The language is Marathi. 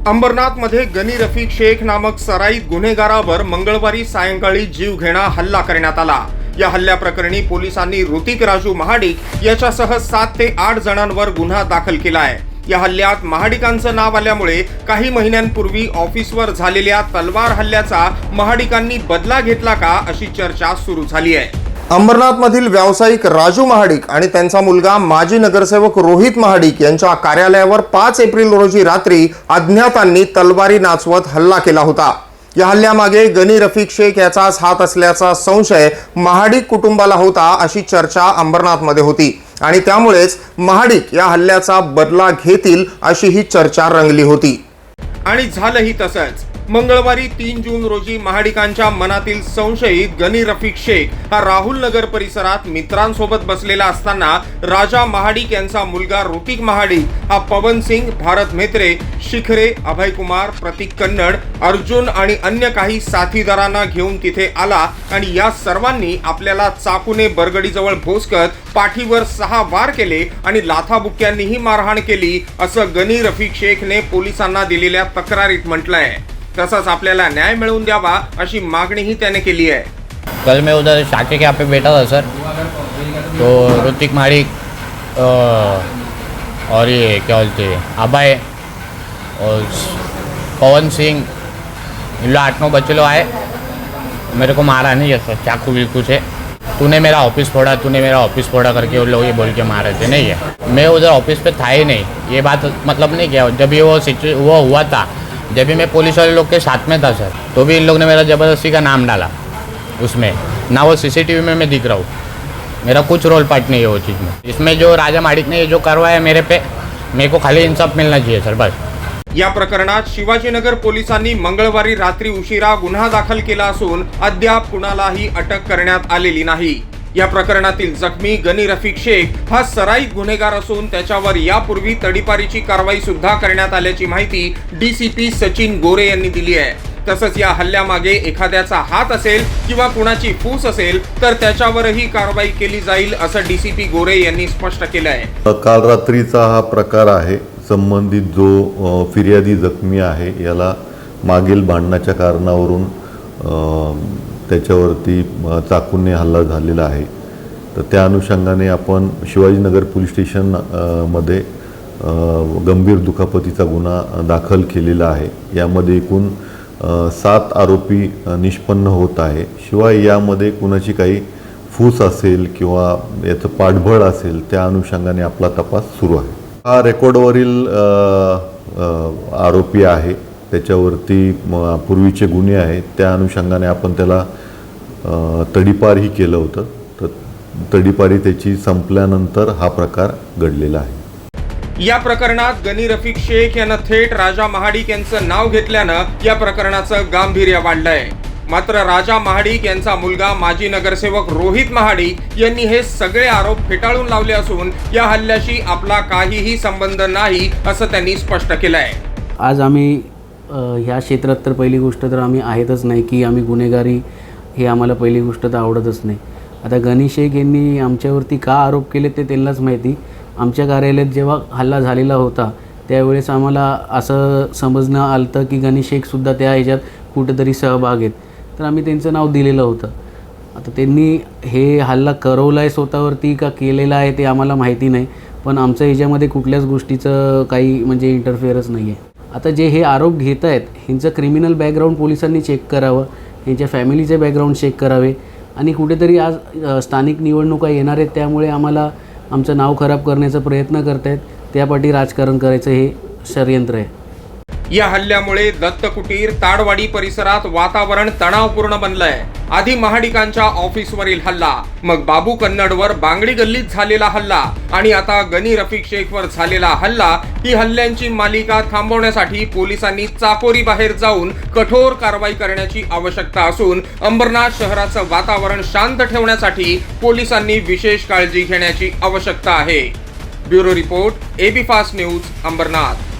अंबरनाथमध्ये गनी रफीक शेख नामक सराईत गुन्हेगारावर मंगळवारी सायंकाळी जीवघेणा हल्ला करण्यात आला। या हल्ल्याप्रकरणी पोलिसांनी ऋतिक राजू महाडिक याच्यासह 7 ते 8 जणांवर गुन्हा दाखल केला आहे। या हल्ल्यात महाडिकांचं नाव आल्यामुळे काही महिन्यांपूर्वी ऑफिसवर झालेल्या तलवार हल्ल्याचा महाडिकांनी बदला घेतला का अशी चर्चा सुरू झाली आहे। अंबरनाथमधील व्यावसायिक राजू महाडिक आणि त्यांचा मुलगा माजी नगरसेवक रोहित महाडिक यांच्या कार्यालयावर 5 एप्रिल रोजी रात्री अज्ञातांनी तलवारी नाचवत हल्ला केला होता। या हल्ल्यामागे गनी रफीक शेख याचाच हात असल्याचा संशय महाडिक कुटुंबाला होता अशी चर्चा अंबरनाथमध्ये होती आणि त्यामुळेच महाडिक या हल्ल्याचा बदला घेतील अशी ही चर्चा रंगली होती आणि झालंही तसंच। मंगळवारी 3 जून रोजी महाडिकांच्या मनातील संशयित गनी रफीक शेख हा राहुल नगर परिसरात मित्रांसोबत बसलेला असताना राजा महाडिक यांचा मुलगा ऋतिक महाडिक हा पवन सिंग, भारत मेत्रे, शिखरे, अभय कुमार, प्रतीक कन्नड, अर्जुन आणि अन्य काही साथीदारांना घेऊन तिथे आला आणि या सर्वांनी आपल्याला चाकूने बरगडीजवळ भोसकत पाठीवर 6 वार केले आणि लाथाबुक्क्यांनीही मारहाण केली असं गनी रफीक शेखने पोलिसांना दिलेल्या तक्रारीत म्हटलंय। तसंच आपल्याला न्याय मिळवून द्यावा अशी मागणीही त्याने केली है। कल मैं उधर शाके के यहाँ पे बैठा था सर, तो ऋतिक महाडिक और ये क्या बोलते हैं अभय और पवन सिंह, इन लोग 8-9 बच्चे लोग आए, मेरे को मारा नहीं ऐसा चाकू बिल्कू से, तूने मेरा ऑफिस फोड़ा करके उन लोग ये बोल के मारे थे। नहीं है, मैं उधर ऑफिस पे था ही नहीं, ये बात मतलब नहीं किया। जब ये वो हुआ था, जब भी मैं पुलिस वाले लोग के साथ में था सर, तो भी इन लोग ने मेरा ज़बरदस्ती का नाम डाला उसमें, ना वो सीसीटीवी में मैं दिख रहा हूँ, मेरा कुछ रोल पार्ट नहीं है वो चीज़ में। इसमें जो राजा महाडिक ने जो करवाया मेरे को खाली इंसाफ मिलना चाहिए सर, बस। या प्रकरणात शिवाजीनगर पोलिसांनी मंगळवारी रात्री उशिरा गुन्हा दाखल केला असून अद्याप कुणालाही अटक करण्यात आलेली नाही। या प्रकरणातील जखमी गनी रफीक शेख हा सराईत गुन्हेगार असून त्याच्यावर यापूर्वी तडीपारीची कारवाई सुद्धा करण्यात आल्याची माहिती डीसीपी सचिन गोरे यांनी दिली आहे। तसंच या हल्ल्यामागे एखाद्याचा हात असेल किंवा कुणाची फूस असेल तर त्याच्यावरही कारवाई केली जाईल असं डीसीपी गोरे यांनी स्पष्ट केलं आहे। काल रात्रीचा हा प्रकार आहे। संबंधित जो फिर्यादी जखमी आहे याला मागील भांडणाच्या कारणावरून त्याच्यावरती चाकूने हल्ला झालेला आहे। तर त्या अनुषंगाने आपण शिवाजीनगर पोलीस स्टेशन मध्ये गंभीर दुखापतीचा गुन्हा दाखल केलेला आहे। यामध्ये एकूण 7 आरोपी निष्पन्न होत आहे। शिवाय यामध्ये कुणाची काही फूस असेल किंवा याचं पाठबळ असेल त्या अनुषंगाने आपला तपास सुरू आहे। हा रेकॉर्डवरील आरोपी आहे, त्याच्यावरती पूर्वीचे गुन्हे आहेत, त्या अनुषंगाने आपण त्याला तडीपारही केलं होतं। तर तडीपारी त्याची संपल्यानंतर हा प्रकार घडलेला आहे। या प्रकरणात गनी रफीक शेख यानं थेट राजा महाडिक यांचं नाव घेतल्यानं या प्रकरणाचं गांभीर्य वाढलंय। मात्र राजा महाडिक यांचा मुलगा माजी नगरसेवक रोहित महाडिक यांनी हे सगळे आरोप फेटाळून लावले असून या हल्ल्याशी आपला काहीही संबंध नाही असं त्यांनी स्पष्ट केलंय। आज आम्ही ह्या क्षेत्रात तर पहिली गोष्ट तर आम्ही आहेतच नाही की आम्ही गुन्हेगारी हे आम्हाला पहिली गोष्ट तर आवडतच नाही। आता गनी शेख यांनी आमच्यावरती का आरोप केले ते त्यांनाच माहिती। आमच्या कार्यालयात जेव्हा हल्ला झालेला होता त्यावेळेस आम्हाला असं समजणं आलं की गनी शेखसुद्धा त्या ह्याच्यात कुठेतरी सहभाग आहेत, तर आम्ही त्यांचं नाव दिलेलं होतं। आता त्यांनी हे हल्ला करवला आहे स्वतःवरती का केलेला आहे ते आम्हाला माहिती नाही, पण आमचं ह्याच्यामध्ये कुठल्याच गोष्टीचं काही म्हणजे इंटरफेअरच नाही आहे। आता जे हे आरोप घेत आहेत ह्यांचं क्रिमिनल बॅकग्राऊंड पोलिसांनी चेक करावं, ह्यांच्या फॅमिलीचे बॅकग्राऊंड चेक करावे आणि कुठेतरी आज स्थानिक निवडणुका येणार आहेत त्यामुळे आम्हाला आमचं नाव खराब करण्याचा प्रयत्न करतायत, त्यापाठी राजकारण करायचं हे षडयंत्र आहे। या हल्ल्यामुळे दत्त कुटीर, ताडवाडी परिसरात वातावरण तणावपूर्ण बनलंय। आधी महाडिकांच्या ऑफिसवरील हल्ला, मग बाबू कन्नडवर बांगडी गल्लीत झालेला हल्ला आणि आता गनी रफीक शेखवर झालेला हल्ला, ही हल्ल्यांची मालिका थांबवण्यासाठी पोलिसांनी चाकोरी बाहेर जाऊन कठोर कारवाई करण्याची आवश्यकता असून अंबरनाथ शहराचं वातावरण शांत ठेवण्यासाठी पोलिसांनी विशेष काळजी घेण्याची आवश्यकता आहे। Bureau report, AB fast news, Ambernath.